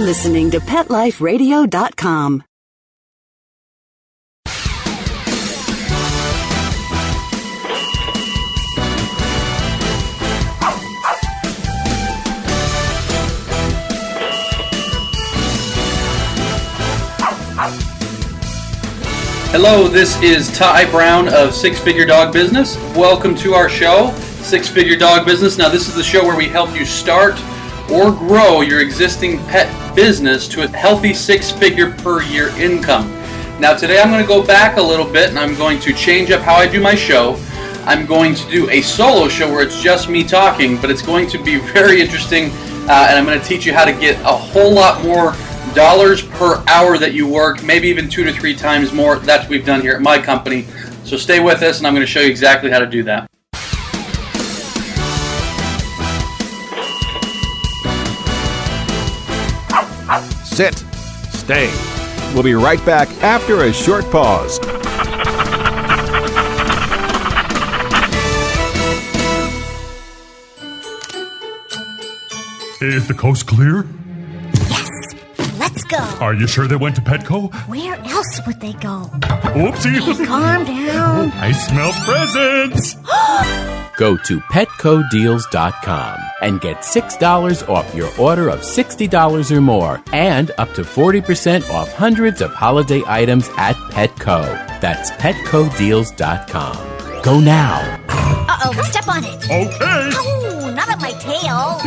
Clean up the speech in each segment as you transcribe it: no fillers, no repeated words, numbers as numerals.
listening to PetLifeRadio.com. Hello, this is Ty Brown of Six Figure Dog Business. Welcome to our show, Six Figure Dog Business. Now, this is the show where we help you start or grow your existing pet business to a healthy six-figure per year income. Now, today I'm going to go back a little bit and I'm going to change up how I do my show. I'm going to do a solo show where it's just me talking, but it's going to be very interesting, and I'm going to teach you how to get a whole lot more dollars per hour that you work, maybe even 2 to 3 times more. That's what we've done here at my company. So stay with us and I'm going to show you exactly how to do that. Sit. Stay. We'll be right back after a short pause. Is the coast clear? Let's go. Are you sure they went to Petco? Where else would they go? Oopsie. Hey, calm down. I smell presents. Go to PetcoDeals.com and get $6 off your order of $60 or more and up to 40% off hundreds of holiday items at Petco. That's PetcoDeals.com. Go now. Uh-oh, step on it. Okay. Oh, not on my tail.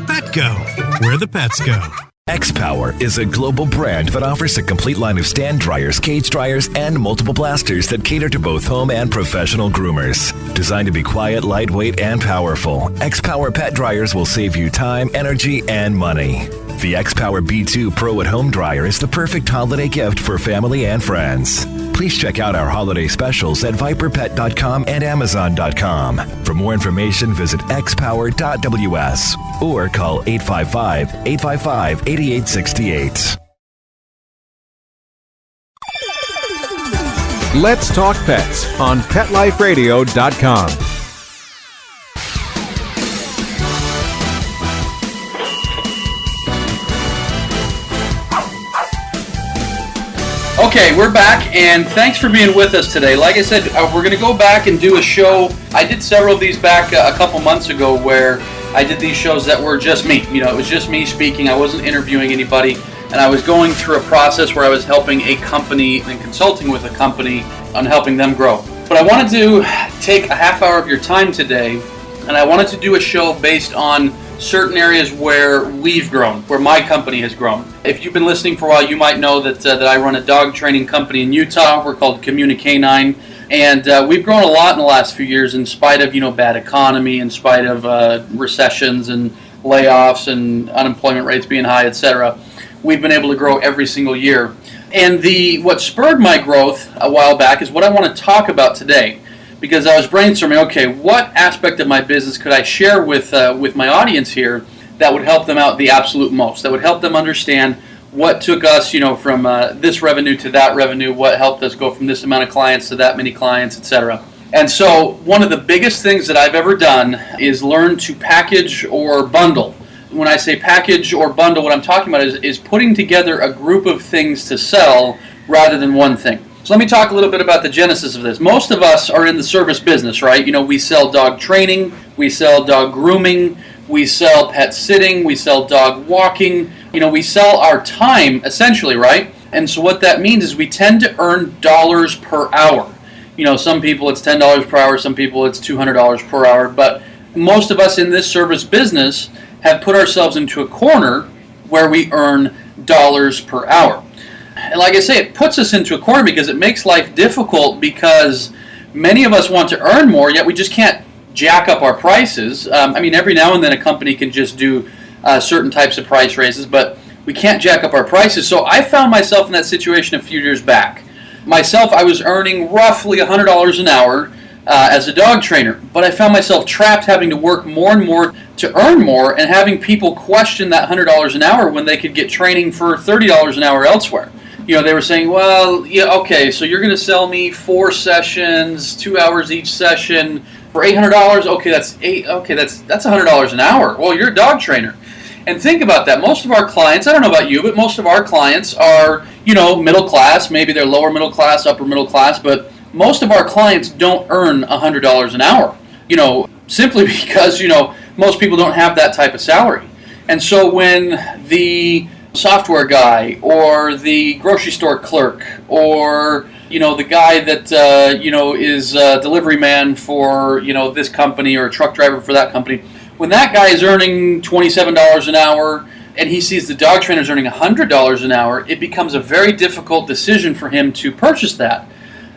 Petco, where the pets go. X-Power is a global brand that offers a complete line of stand dryers, cage dryers, and multiple blasters that cater to both home and professional groomers. Designed to be quiet, lightweight, and powerful, X-Power pet dryers will save you time, energy, and money. The X-Power B2 Pro at Home Dryer is the perfect holiday gift for family and friends. Please check out our holiday specials at viperpet.com and amazon.com. For more information, visit xpower.ws or call 855-855-8868. Let's talk pets on PetLifeRadio.com. Okay, we're back, and thanks for being with us today. Like I said, we're going to go back and do a show. I did several of these back a couple months ago where I did these shows that were just me. You know, it was just me speaking. I wasn't interviewing anybody, and I was going through a process where I was helping a company and consulting with a company on helping them grow. But I wanted to take a half hour of your time today, and I wanted to do a show based on certain areas where we've grown, where my company has grown. If you've been listening for a while, you might know that I run a dog training company in Utah. We're called Communicanine, and we've grown a lot in the last few years in spite of bad economy, in spite of recessions and layoffs and unemployment rates being high, etc. We've been able to grow every single year. And what spurred my growth a while back is what I want to talk about today. Because I was brainstorming, okay, what aspect of my business could I share with my audience here that would help them out the absolute most, that would help them understand what took us, from this revenue to that revenue, what helped us go from this amount of clients to that many clients, etc. And so one of the biggest things that I've ever done is learn to package or bundle. When I say package or bundle, what I'm talking about is putting together a group of things to sell rather than one thing. So let me talk a little bit about the genesis of this. Most of us are in the service business, right? We sell dog training, we sell dog grooming, we sell pet sitting, we sell dog walking. We sell our time, essentially, right? And so what that means is we tend to earn dollars per hour. Some people it's $10 per hour, some people it's $200 per hour, but most of us in this service business have put ourselves into a corner where we earn dollars per hour. And like I say, it puts us into a corner because it makes life difficult because many of us want to earn more, yet we just can't jack up our prices. Every now and then a company can just do certain types of price raises, but we can't jack up our prices. So I found myself in that situation a few years back. Myself, I was earning roughly $100 an hour as a dog trainer, but I found myself trapped having to work more and more to earn more and having people question that $100 an hour when they could get training for $30 an hour elsewhere. They were saying, well, yeah, okay, so you're going to sell me 4 sessions, 2 hours each session for $800. Okay, that's $100 an hour. Well, you're a dog trainer. And think about that. Most of our clients, I don't know about you, but most of our clients are, middle class. Maybe they're lower middle class, upper middle class, but most of our clients don't earn $100 an hour, simply because, most people don't have that type of salary. And so when the software guy or the grocery store clerk or the guy that is a delivery man for this company or a truck driver for that company, when that guy is earning $27 an hour and he sees the dog trainer is earning $100 an hour, it becomes a very difficult decision for him to purchase that.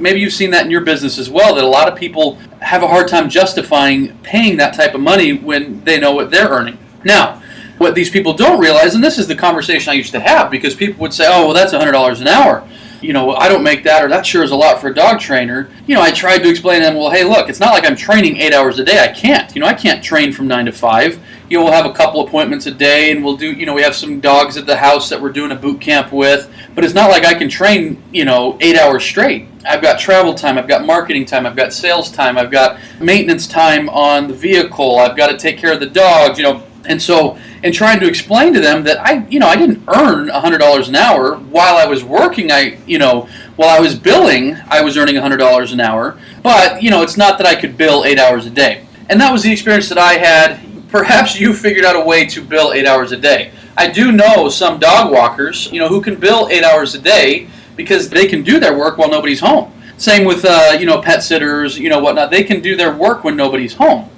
Maybe you've seen that in your business as well, that a lot of people have a hard time justifying paying that type of money when they know what they're earning. Now, what these people don't realize, and this is the conversation I used to have, because people would say, oh, well, that's $100 an hour. I don't make that, or that sure is a lot for a dog trainer. I tried to explain to them, well, hey, look, it's not like I'm training 8 hours a day. I can't. I can't train from 9 to 5. We'll have a couple appointments a day, and we'll do, we have some dogs at the house that we're doing a boot camp with, but it's not like I can train, 8 hours straight. I've got travel time, I've got marketing time, I've got sales time, I've got maintenance time on the vehicle, I've got to take care of the dogs, And so, in trying to explain to them that I didn't earn $100 an hour while I was working, while I was billing, I was earning $100 an hour, but, it's not that I could bill 8 hours a day. And that was the experience that I had. Perhaps you figured out a way to bill 8 hours a day. I do know some dog walkers, who can bill 8 hours a day because they can do their work while nobody's home. Same with, pet sitters, whatnot. They can do their work when nobody's home.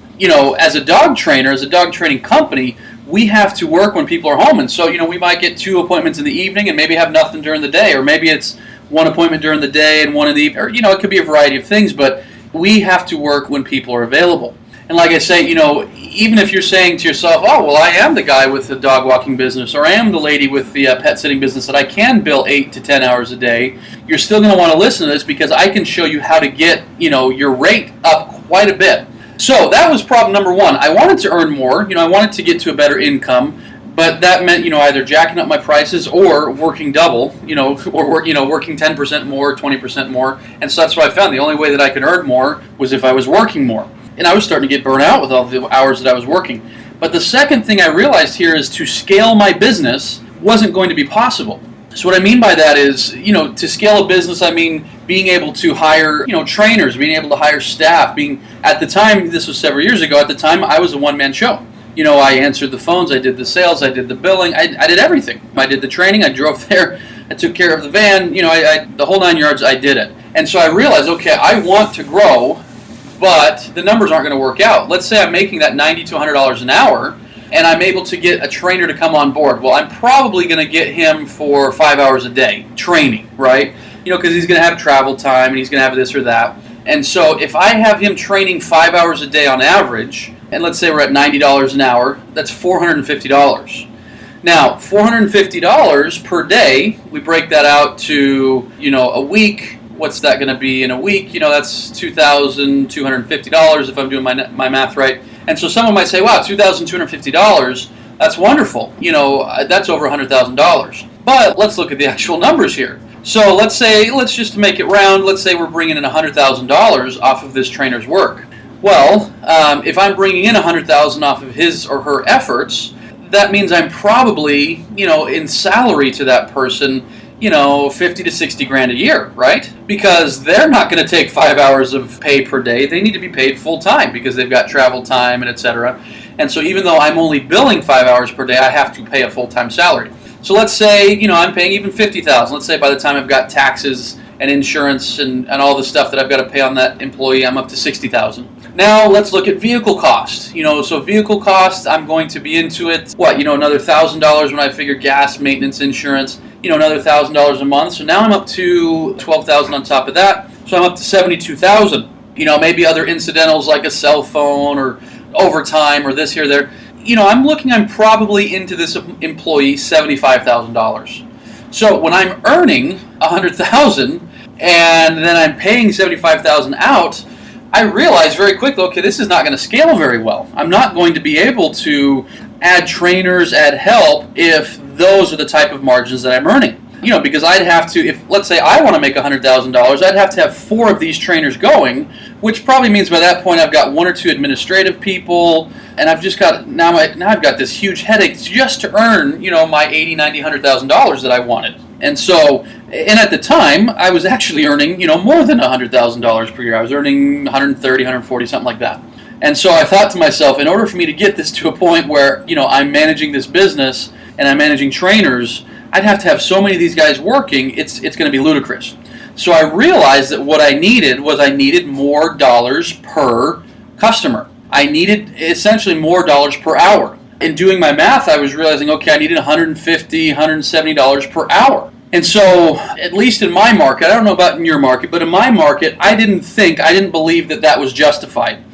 As a dog trainer, as a dog training company, we have to work when people are home. And so, we might get 2 appointments in the evening and maybe have nothing during the day. Or maybe it's 1 appointment during the day and 1 in the evening. Or, it could be a variety of things. But we have to work when people are available. And like I say, even if you're saying to yourself, oh, well, I am the guy with the dog walking business, or I am the lady with the pet sitting business that I can bill 8 to 10 hours a day, you're still going to want to listen to this because I can show you how to get, your rate up quite a bit. So that was problem number 1. I wanted to earn more. I wanted to get to a better income, but that meant, either jacking up my prices or working double, or working 10% more, 20% more. And so that's what I found. The only way that I could earn more was if I was working more. And I was starting to get burnt out with all the hours that I was working. But the second thing I realized here is to scale my business wasn't going to be possible. So what I mean by that is, to scale a business, I mean being able to hire, trainers, being able to hire staff, at the time, this was several years ago, at the time I was a one-man show. I answered the phones, I did the sales, I did the billing, I did everything. I did the training, I drove there, I took care of the van, the whole 9 yards, I did it. And so I realized, okay, I want to grow, but the numbers aren't going to work out. Let's say I'm making that $90 to $100 an hour, and I'm able to get a trainer to come on board. Well, I'm probably going to get him for 5 hours a day training, right? Because he's going to have travel time, and he's going to have this or that. And so if I have him training 5 hours a day on average, and let's say we're at $90 an hour, that's $450. Now, $450 per day, we break that out to, a week. What's that going to be in a week? That's $2,250 if I'm doing my math right. And so someone might say, wow, $2,250, that's wonderful. That's over $100,000. But let's look at the actual numbers here. So let's just make it round, let's say we're bringing in $100,000 off of this trainer's work. Well, if I'm bringing in $100,000 off of his or her efforts, that means I'm probably, in salary to that person, 50 to 60 grand a year, right? Because they're not going to take 5 hours of pay per day. They need to be paid full time because they've got travel time and etc. And so even though I'm only billing 5 hours per day, I have to pay a full-time salary. So let's say, I'm paying even $50,000. Let's say by the time I've got taxes and insurance and all the stuff that I've got to pay on that employee, I'm up to $60,000. Now let's look at vehicle cost. So vehicle cost, I'm going to be into it, another $1,000 when I figure gas, maintenance, insurance, another $1,000 a month. So now I'm up to $12,000 on top of that. So I'm up to $72,000. Maybe other incidentals like a cell phone or overtime or this here, there. I'm probably into this employee $75,000. So when I'm earning $100,000 and then I'm paying $75,000 out, I realize very quickly, okay, this is not going to scale very well. I'm not going to be able to add trainers, add help if those are the type of margins that I'm earning. Because I'd have to, if let's say I want to make $100,000, I'd have to have 4 of these trainers going, which probably means by that point I've got 1 or 2 administrative people, and I've just got, now I've got this huge headache just to earn, my $80,000, $90,000, $100,000 that I wanted. And so, and at the time, I was actually earning, more than $100,000 per year. I was earning 130, 140, something like that. And so I thought to myself, in order for me to get this to a point where, I'm managing this business and I'm managing trainers, I'd have to have so many of these guys working, it's going to be ludicrous. So I realized that what I needed more dollars per customer. I needed essentially more dollars per hour. In doing my math, I was realizing, okay, I needed $150, $170 per hour. And so, at least in my market, I don't know about in your market, but in my market, I didn't believe that was justified.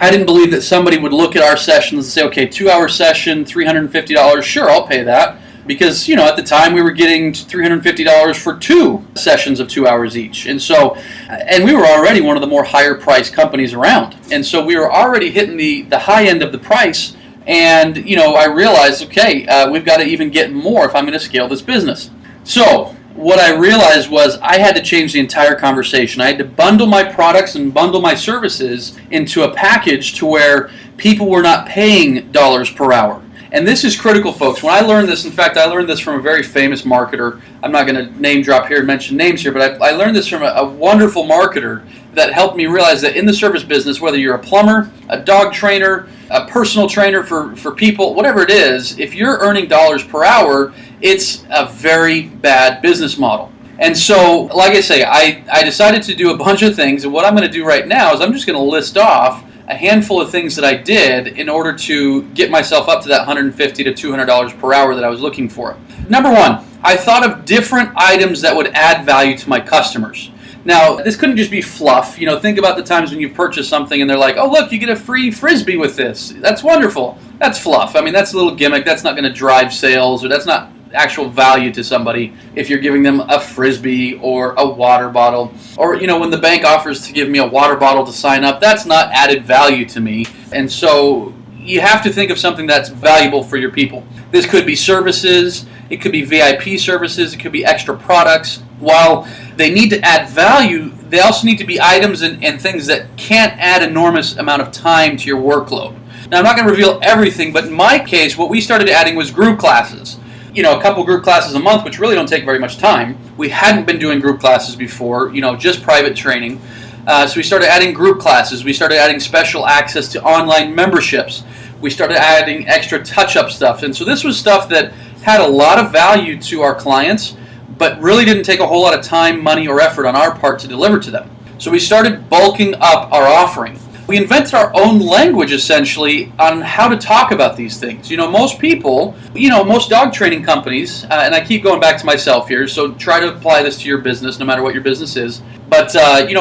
I didn't believe that somebody would look at our sessions and say, okay, 2-hour session, $350, sure, I'll pay that. Because, at the time we were getting $350 for 2 sessions of 2 hours each. And so, and we were already one of the more higher priced companies around. And so we were already hitting the high end of the price. And, I realized, okay, we've got to even get more if I'm going to scale this business. So what I realized was I had to change the entire conversation. I had to bundle my products and bundle my services into a package to where people were not paying dollars per hour. And this is critical, folks. When I learned this, in fact, I learned this from a very famous marketer. I'm not going to name drop here and mention names here, but I learned this from a wonderful marketer that helped me realize that in the service business, whether you're a plumber, a dog trainer, a personal trainer for people, whatever it is, if you're earning dollars per hour, it's a very bad business model. And so, like I say, I decided to do a bunch of things, and what I'm going to do right now is I'm just going to list off a handful of things that I did in order to get myself up to that $150 to $200 per hour that I was looking for. Number 1, I thought of different items that would add value to my customers. Now, this couldn't just be fluff. Think about the times when you purchase something and they're like, oh, look, you get a free Frisbee with this. That's wonderful. That's fluff. I mean, that's a little gimmick. That's not going to drive sales, or that's not actual value to somebody if you're giving them a Frisbee or a water bottle. Or, when the bank offers to give me a water bottle to sign up, that's not added value to me. And so you have to think of something that's valuable for your people. This could be services, it could be VIP services, it could be extra products. While they need to add value, they also need to be items and things that can't add enormous amount of time to your workload. Now, I'm not going to reveal everything, but in my case, what we started adding was group classes. A couple group classes a month, which really don't take very much time. We hadn't been doing group classes before, just private training. So we started adding group classes. We started adding special access to online memberships. We started adding extra touch-up stuff. And so this was stuff that had a lot of value to our clients, but really didn't take a whole lot of time, money, or effort on our part to deliver to them. So we started bulking up our offering. We invented our own language, essentially, on how to talk about these things. Most people, most dog training companies, and I keep going back to myself here, so try to apply this to your business, no matter what your business is. But,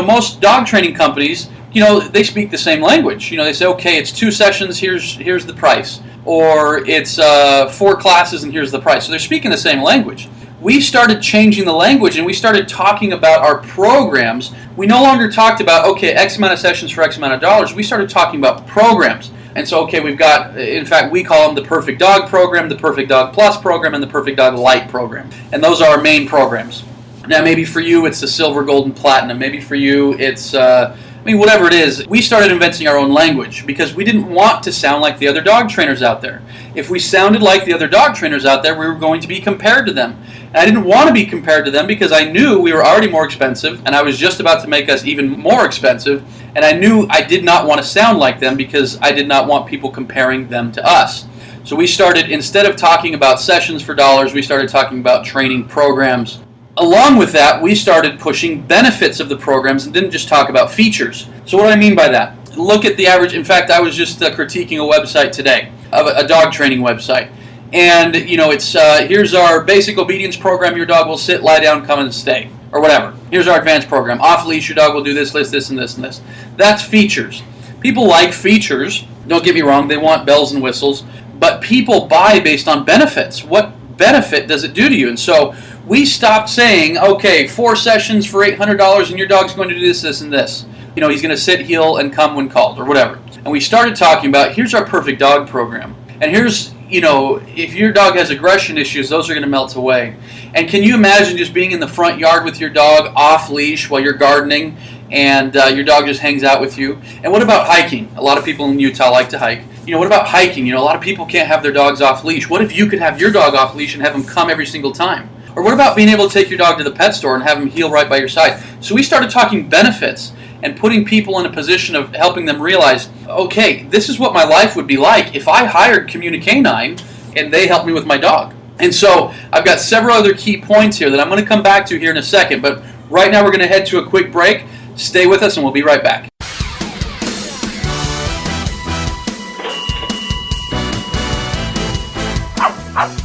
most dog training companies, they speak the same language. They say, okay, it's 2 sessions, here's the price. Or it's 4 classes, and here's the price. So they're speaking the same language. We started changing the language and we started talking about our programs. We no longer talked about, okay, X amount of sessions for X amount of dollars. We started talking about programs. And so, okay, we've got, in fact, we call them the Perfect Dog program, the Perfect Dog Plus program, and the Perfect Dog Light program. And those are our main programs. Now, maybe for you, it's the Silver, Gold, and Platinum. Maybe for you, it's, whatever it is. We started inventing our own language because we didn't want to sound like the other dog trainers out there. If we sounded like the other dog trainers out there, we were going to be compared to them. And I didn't want to be compared to them because I knew we were already more expensive, and I was just about to make us even more expensive, and I knew I did not want to sound like them because I did not want people comparing them to us. So we started, instead of talking about sessions for dollars, we started talking about training programs. Along with that, we started pushing benefits of the programs and didn't just talk about features. So what do I mean by that? Look at the average. In fact, I was just critiquing a website today, a dog training website. And, it's here's our basic obedience program. Your dog will sit, lie down, come and stay, or whatever. Here's our advanced program. Off leash, your dog will do this, this, and this, and this. That's features. People like features. Don't get me wrong. They want bells and whistles. But people buy based on benefits. What benefit does it do to you? And so we stopped saying, okay, 4 sessions for $800 and your dog's going to do this, this, and this. He's going to sit, heel, and come when called, or whatever. And we started talking about, here's our Perfect Dog program. And here's if your dog has aggression issues, those are going to melt away. And can you imagine just being in the front yard with your dog off leash while you're gardening, and your dog just hangs out with you? And what about hiking? A lot of people in Utah like to hike. What about hiking? A lot of people can't have their dogs off leash. What if you could have your dog off leash and have him come every single time? Or what about being able to take your dog to the pet store and have him heel right by your side? So we started talking benefits and putting people in a position of helping them realize, okay, this is what my life would be like if I hired Communicanine and they helped me with my dog. And so I've got several other key points here that I'm going to come back to here in a second, but right now we're going to head to a quick break. Stay with us and we'll be right back.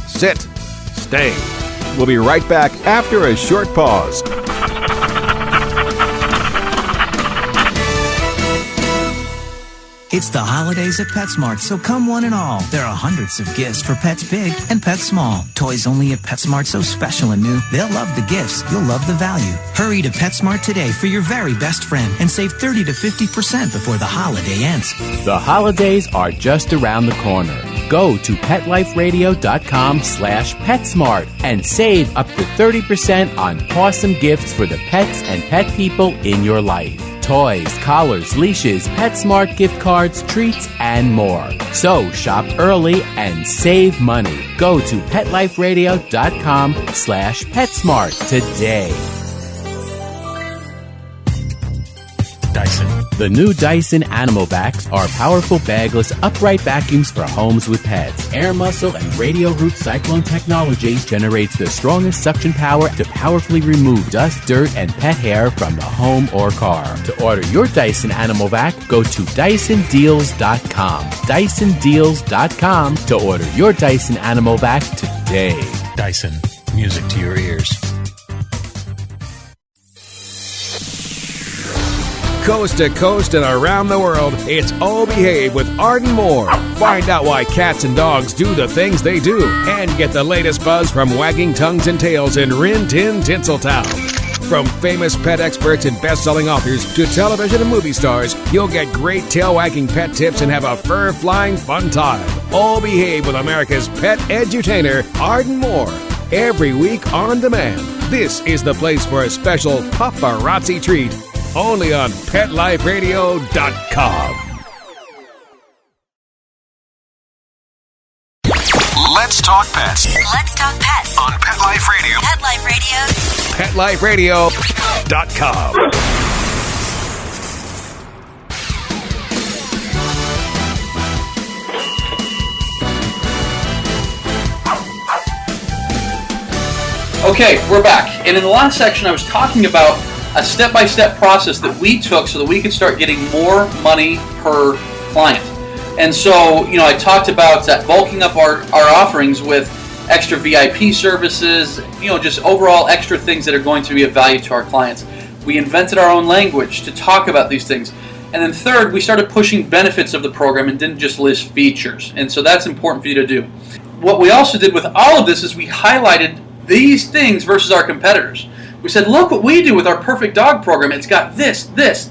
Sit. Stay. We'll be right back after a short pause. It's the holidays at PetSmart, so come one and all. There are hundreds of gifts for pets big and pets small. Toys only at PetSmart, so special and new. They'll love the gifts. You'll love the value. Hurry to PetSmart today for your very best friend and save 30 to 50% before the holiday ends. The holidays are just around the corner. Go to PetLifeRadio.com/PetSmart and save up to 30% on awesome gifts for the pets and pet people in your life. Toys, collars, leashes, PetSmart gift cards, treats, and more. So shop early and save money. Go to PetLifeRadio.com/PetSmart today. Dyson. The new Dyson Animal Vacs are powerful bagless upright vacuums for homes with pets. Air muscle and radio root cyclone technology generates the strongest suction power to powerfully remove dust, dirt, and pet hair from the home or car. To order your Dyson Animal Vac, go to DysonDeals.com. DysonDeals.com to order your Dyson Animal Vac today. Dyson. Music to your ears. Coast to coast and around the world, it's Oh Behave with Arden Moore. Find out why cats and dogs do the things they do and get the latest buzz from wagging tongues and tails in Rin Tin Tinseltown. From famous pet experts and best-selling authors to television and movie stars, you'll get great tail-wagging pet tips and have a fur-flying fun time. Oh Behave with America's pet edutainer, Arden Moore. Every week on demand. This is the place for a special paparazzi treat. Only on PetLifeRadio.com. Let's talk pets Let's talk pets on Pet Life Radio. Pet Life Radio. PetLifeRadio.com. Okay, we're back. And in the last section I was talking about a step-by-step process that we took so that we could start getting more money per client. And so, I talked about bulking up our offerings with extra VIP services, just overall extra things that are going to be of value to our clients. We invented our own language to talk about these things. And then third, we started pushing benefits of the program and didn't just list features. And so that's important for you to do. What we also did with all of this is we highlighted these things versus our competitors. We said, look what we do with our Perfect Dog program. It's got this. It's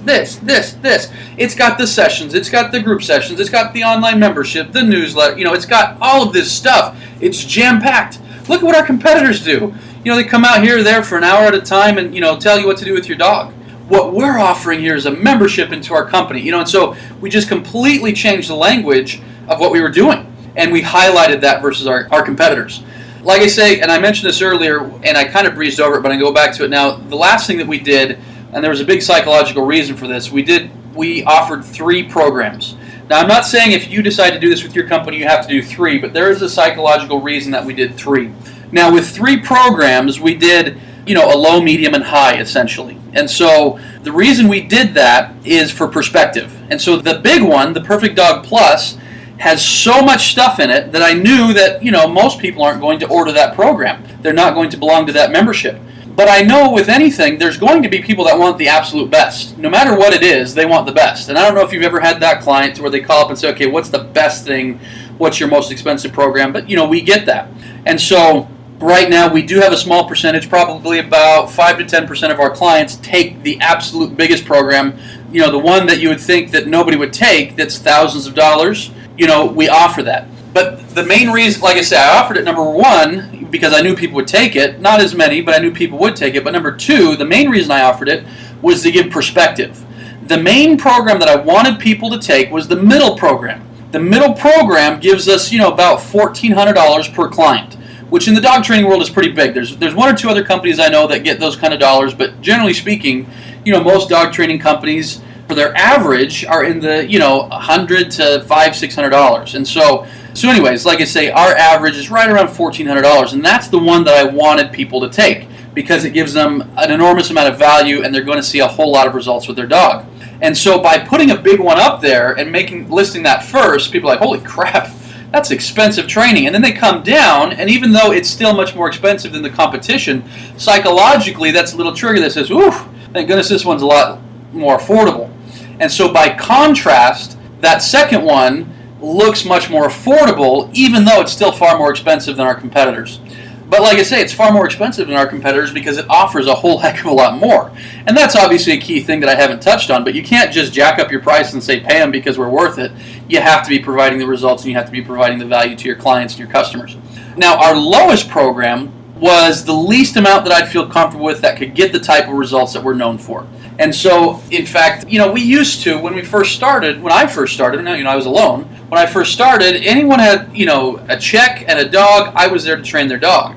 got the sessions. It's got the group sessions. It's got the online membership, the newsletter. It's got all of this stuff. It's jam-packed. Look at what our competitors do. They come out here or there for an hour at a time and, tell you what to do with your dog. What we're offering here is a membership into our company. And so we just completely changed the language of what we were doing. And we highlighted that versus our competitors. Like I say, and I mentioned this earlier, and I kind of breezed over it, but I can go back to it now. The last thing that we did, and there was a big psychological reason for this, we offered 3 programs. Now, I'm not saying if you decide to do this with your company, you have to do 3, but there is a psychological reason that we did 3. Now, with 3 programs, we did, a low, medium, and high, essentially. And so the reason we did that is for perspective. And so the big one, the Perfect Dog Plus, has so much stuff in it that I knew that, most people aren't going to order that program. They're not going to belong to that membership. But I know with anything, there's going to be people that want the absolute best. No matter what it is, they want the best. And I don't know if you've ever had that client where they call up and say, okay, what's the best thing? What's your most expensive program? But, we get that. And so right now, we do have a small percentage, probably about 5 to 10% of our clients take the absolute biggest program, the one that you would think that nobody would take, that's thousands of dollars. We offer that. But the main reason, like I said, I offered it, number one, because I knew people would take it. Not as many, but I knew people would take it. But number two, the main reason I offered it was to give perspective. The main program that I wanted people to take was the middle program. The middle program gives us, about $1,400 per client, which in the dog training world is pretty big. There's one or two other companies I know that get those kind of dollars, but generally speaking, most dog training companies, for their average, are in the, $100 to $500-$600. And so anyways, like I say, our average is right around $1,400, and that's the one that I wanted people to take because it gives them an enormous amount of value, and they're going to see a whole lot of results with their dog. And so by putting a big one up there and listing that first, people are like, holy crap, that's expensive training. And then they come down, and even though it's still much more expensive than the competition, psychologically that's a little trigger that says, ooh, thank goodness this one's a lot more affordable. And so by contrast, that second one looks much more affordable, even though it's still far more expensive than our competitors. But like I say, it's far more expensive than our competitors because it offers a whole heck of a lot more. And that's obviously a key thing that I haven't touched on, but you can't just jack up your price and say pay them because we're worth it. You have to be providing the results, and you have to be providing the value to your clients and your customers. Now, our lowest program was the least amount that I'd feel comfortable with that could get the type of results that we're known for. And so, in fact, we used to, when I first started, I was alone. When I first started, anyone had, a check and a dog, I was there to train their dog.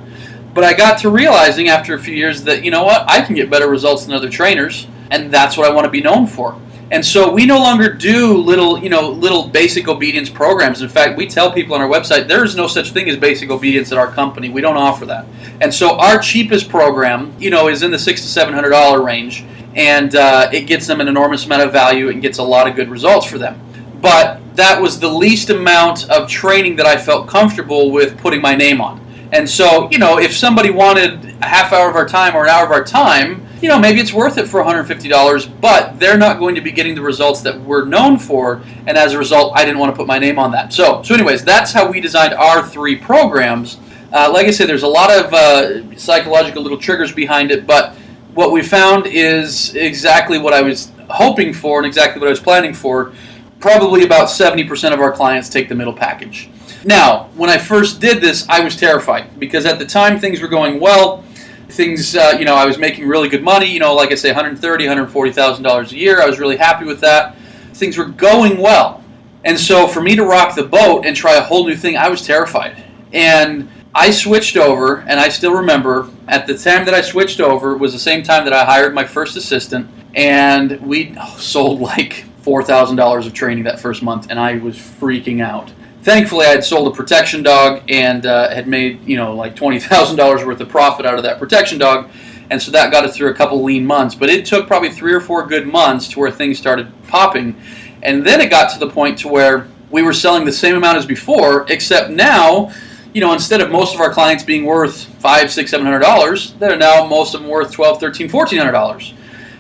But I got to realizing after a few years that, I can get better results than other trainers, and that's what I want to be known for. And so we no longer do little basic obedience programs. In fact, we tell people on our website, there is no such thing as basic obedience at our company. We don't offer that. And so our cheapest program, is in the $600 to $700 range, and it gets them an enormous amount of value and gets a lot of good results for them. But that was the least amount of training that I felt comfortable with putting my name on. And so, if somebody wanted a half hour of our time or an hour of our time, maybe it's worth it for $150, but they're not going to be getting the results that we're known for, and as a result, I didn't want to put my name on that. So anyways, that's how we designed our three programs. Like I said, there's a lot of psychological little triggers behind it, but what we found is exactly what I was hoping for and exactly what I was planning for. Probably about 70% of our clients take the middle package. Now, when I first did this, I was terrified because at the time things were going well. I was making really good money, like I say, $130,000, $140,000 a year. I was really happy with that. Things were going well. And so for me to rock the boat and try a whole new thing, I was terrified. And I switched over, and I still remember, at the time that I switched over was the same time that I hired my first assistant, and we sold like $4,000 of training that first month, and I was freaking out. Thankfully, I had sold a protection dog and had made, like $20,000 worth of profit out of that protection dog, and so that got us through a couple lean months. But it took probably 3 or 4 good months to where things started popping, and then it got to the point to where we were selling the same amount as before, except now, instead of most of our clients being worth $500, $600, $700, they're now most of them worth $1,200, $1,300, $1,400.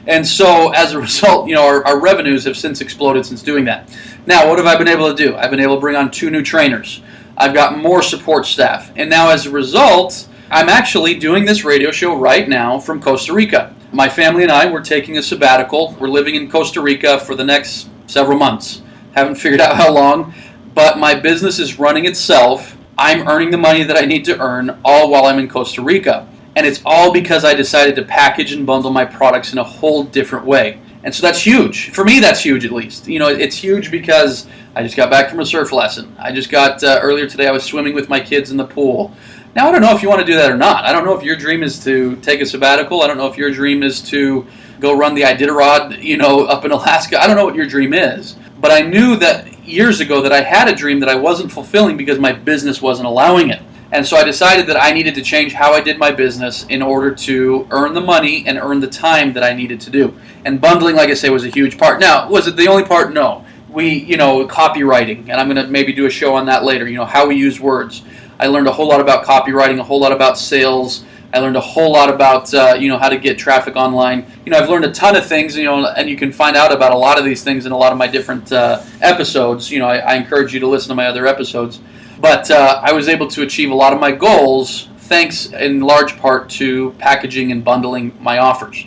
And so as a result, our revenues have since exploded since doing that. Now, what have I been able to do? I've been able to bring on 2 new trainers. I've got more support staff. And now as a result, I'm actually doing this radio show right now from Costa Rica. My family and I, we're taking a sabbatical. We're living in Costa Rica for the next several months. Haven't figured out how long, but my business is running itself. I'm earning the money that I need to earn all while I'm in Costa Rica. And it's all because I decided to package and bundle my products in a whole different way. And so that's huge. For me, that's huge at least. It's huge because I just got back from a surf lesson. I just got, earlier today, I was swimming with my kids in the pool. Now, I don't know if you want to do that or not. I don't know if your dream is to take a sabbatical. I don't know if your dream is to go run the Iditarod, up in Alaska. I don't know what your dream is. But I knew that years ago that I had a dream that I wasn't fulfilling because my business wasn't allowing it. And so I decided that I needed to change how I did my business in order to earn the money and earn the time that I needed to do. And bundling, like I say, was a huge part. Now, was it the only part? No. We, copywriting, and I'm going to maybe do a show on that later, how we use words. I learned a whole lot about copywriting, a whole lot about sales. I learned a whole lot about, how to get traffic online. I've learned a ton of things, and you can find out about a lot of these things in a lot of my different episodes. I encourage you to listen to my other episodes. But I was able to achieve a lot of my goals thanks in large part to packaging and bundling my offers.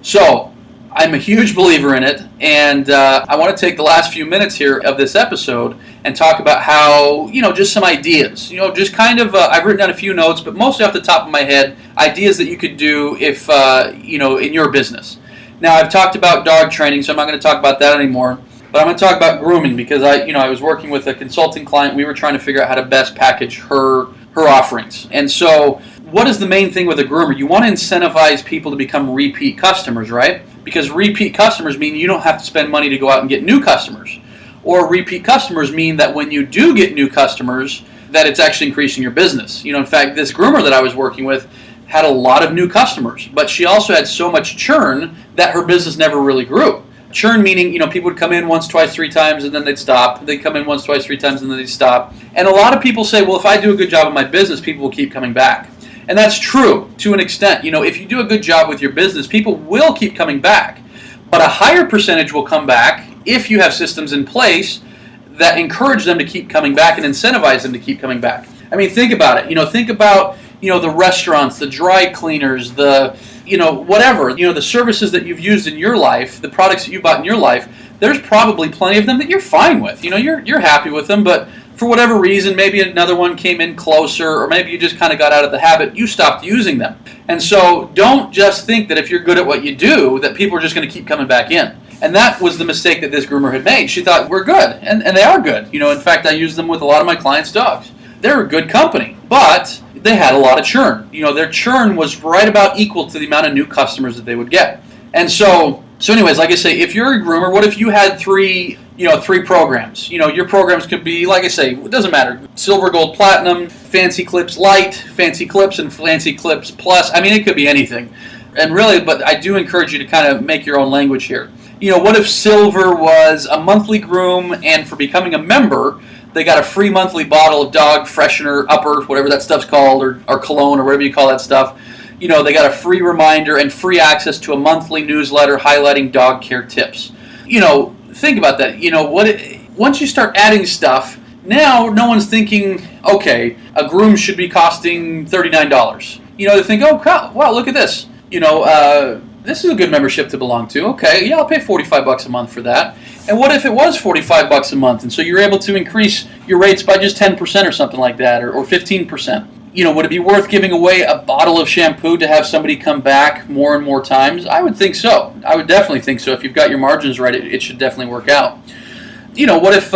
So I'm a huge believer in it, and I want to take the last few minutes here of this episode and talk about how, just some ideas. Just kind of, I've written down a few notes, but mostly off the top of my head, ideas that you could do if, in your business. Now, I've talked about dog training, so I'm not going to talk about that anymore, but I'm going to talk about grooming because I was working with a consulting client. We were trying to figure out how to best package her offerings. And so, what is the main thing with a groomer? You want to incentivize people to become repeat customers, right? Because repeat customers mean you don't have to spend money to go out and get new customers. Or repeat customers mean that when you do get new customers, that it's actually increasing your business. In fact, this groomer that I was working with had a lot of new customers, but she also had so much churn that her business never really grew. Churn meaning, people would come in once, twice, three times, and then they'd stop. They'd come in once, twice, three times, and then they'd stop. And a lot of people say, well, if I do a good job of my business, people will keep coming back. And that's true to an extent. If you do a good job with your business, people will keep coming back. But a higher percentage will come back if you have systems in place that encourage them to keep coming back and incentivize them to keep coming back. I mean, think about it. Think about, the restaurants, the dry cleaners, the, whatever, the services that you've used in your life, the products that you bought in your life. There's probably plenty of them that you're fine with. You're happy with them, but for whatever reason, maybe another one came in closer, or maybe you just kind of got out of the habit, you stopped using them. And so don't just think that if you're good at what you do, that people are just going to keep coming back in. And that was the mistake that this groomer had made. She thought, we're good, and they are good. In fact, I use them with a lot of my clients' dogs. They're a good company, but they had a lot of churn. Their churn was right about equal to the amount of new customers that they would get. And so anyways, like I say, if you're a groomer, what if you had three programs? Your programs could be, like I say, it doesn't matter. Silver, gold, platinum, fancy clips light, fancy clips, and fancy clips plus. I mean, it could be anything. And really, but I do encourage you to kind of make your own language here. What if silver was a monthly groom, and for becoming a member, they got a free monthly bottle of dog freshener, upper, whatever that stuff's called, or cologne, or whatever you call that stuff. They got a free reminder and free access to a monthly newsletter highlighting dog care tips. Think about that. Once you start adding stuff, now no one's thinking, okay, a groom should be costing $39. They think, oh, crap, wow, look at this. This is a good membership to belong to. Okay, yeah, I'll pay $45 a month for that. And what if it was $45 a month, and so you're able to increase your rates by just 10% or something like that, or 15%? Would it be worth giving away a bottle of shampoo to have somebody come back more and more times? I would think so. I would definitely think so. If you've got your margins right, it should definitely work out. What if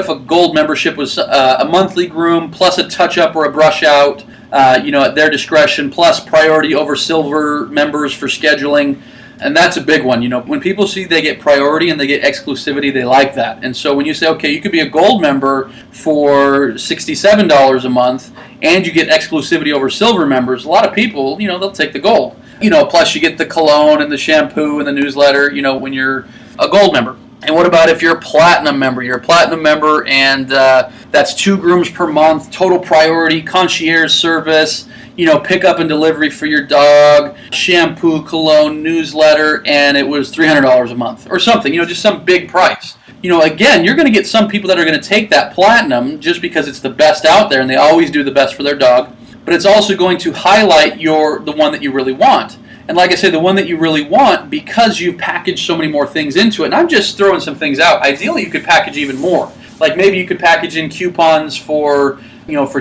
a gold membership was a monthly groom plus a touch-up or a brush-out, at their discretion, plus priority over silver members for scheduling? And that's a big one. When people see they get priority and they get exclusivity, they like that. And so when you say, okay, you could be a gold member for $67 a month and you get exclusivity over silver members, a lot of people, they'll take the gold. Plus you get the cologne and the shampoo and the newsletter, when you're a gold member. And what about if you're a platinum member? You're a platinum member and that's 2 grooms per month, total priority, concierge service, pick up and delivery for your dog, shampoo, cologne, newsletter, and it was $300 a month or something, just some big price. Again, you're going to get some people that are going to take that platinum just because it's the best out there and they always do the best for their dog, but it's also going to highlight the one that you really want. And like I said, the one that you really want, because you've packaged so many more things into it, and I'm just throwing some things out. Ideally, you could package even more. Like maybe you could package in coupons for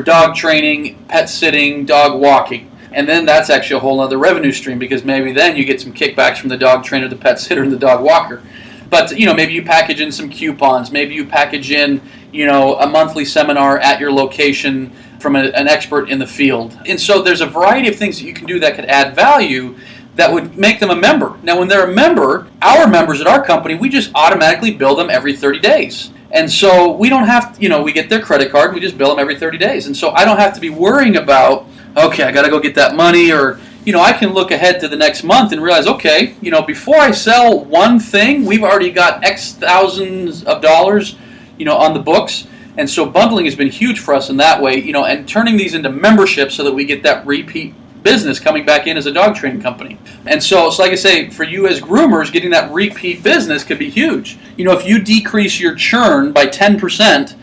dog training, pet sitting, dog walking. And then that's actually a whole other revenue stream because maybe then you get some kickbacks from the dog trainer, the pet sitter, and the dog walker. But, maybe you package in some coupons. Maybe you package in, a monthly seminar at your location from an expert in the field. And so there's a variety of things that you can do that could add value that would make them a member. Now, when they're a member, our members at our company, we just automatically bill them every 30 days. And so we don't have to, we get their credit card, we just bill them every 30 days. And so I don't have to be worrying about, okay, I got to go get that money, or, I can look ahead to the next month and realize, okay, before I sell one thing, we've already got X thousands of dollars, on the books. And so bundling has been huge for us in that way, and turning these into memberships so that we get that repeat business coming back in as a dog training company. And so like I say, for you as groomers, getting that repeat business could be huge. If you decrease your churn by 10%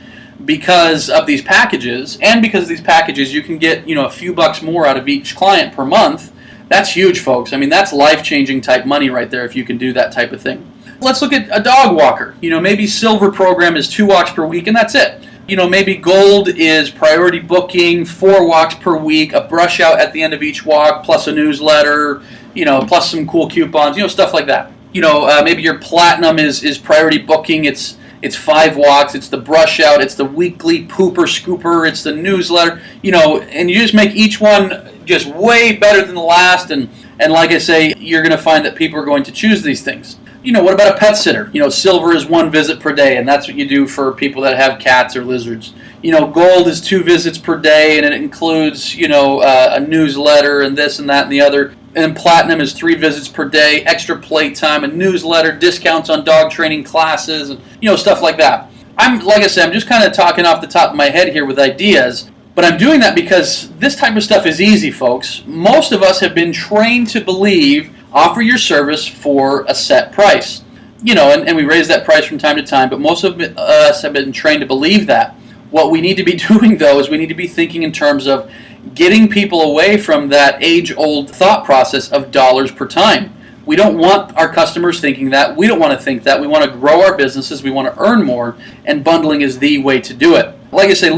because of these packages, and because of these packages you can get, a few bucks more out of each client per month, That's huge, folks. I mean, that's life-changing type money right there if you can do that type of thing. Let's look at a dog walker. Maybe silver program is 2 walks per week and that's it. Maybe gold is priority booking, 4 walks per week, a brush out at the end of each walk, plus a newsletter, plus some cool coupons, stuff like that. Maybe your platinum is priority booking. It's 5 walks, it's the brush out, it's the weekly pooper scooper, it's the newsletter, and you just make each one just way better than the last. And like I say, you're going to find that people are going to choose these things. What about a pet sitter? Silver is 1 visit per day, and that's what you do for people that have cats or lizards. Gold is 2 visits per day, and it includes, a newsletter and this and that and the other. And platinum is 3 visits per day, extra play time, a newsletter, discounts on dog training classes, and, stuff like that. I'm just kind of talking off the top of my head here with ideas, but I'm doing that because this type of stuff is easy, folks. Most of us have been trained to believe offer your service for a set price. And we raise that price from time to time, but most of us have been trained to believe that. What we need to be doing, though, is we need to be thinking in terms of getting people away from that age-old thought process of dollars per time. We don't want our customers thinking that. We don't want to think that. We want to grow our businesses. We want to earn more, and bundling is the way to do it. Like I say,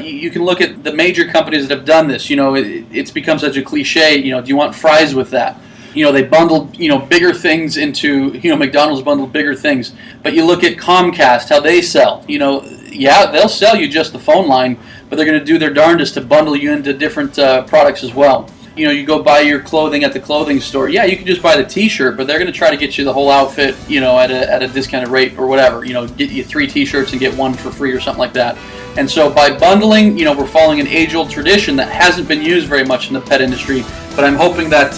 you can look at the major companies that have done this. It's become such a cliche. Do you want fries with that? They bundled, bigger things into, McDonald's bundled bigger things. But you look at Comcast, how they sell. They'll sell you just the phone line, but they're going to do their darndest to bundle you into different products as well. You go buy your clothing at the clothing store. Yeah, you can just buy the T-shirt, but they're going to try to get you the whole outfit, at a discounted rate or whatever. Get you 3 T-shirts and get 1 for free or something like that. And so by bundling, we're following an age-old tradition that hasn't been used very much in the pet industry. But I'm hoping that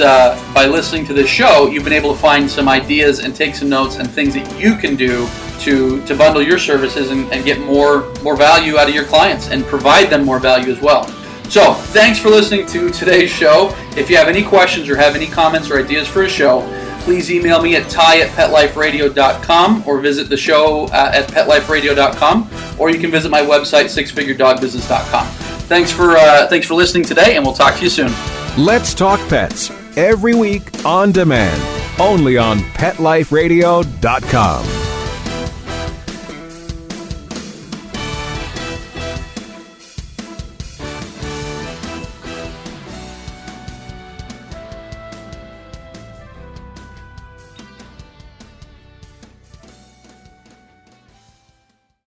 by listening to this show, you've been able to find some ideas and take some notes and things that you can do to bundle your services and get more value out of your clients and provide them more value as well. So, thanks for listening to today's show. If you have any questions or have any comments or ideas for a show, please email me at ty@petliferadio.com or visit the show at petliferadio.com, or you can visit my website, sixfiguredogbusiness.com. Thanks for listening today, and we'll talk to you soon. Let's Talk Pets, every week on demand, only on PetLifeRadio.com.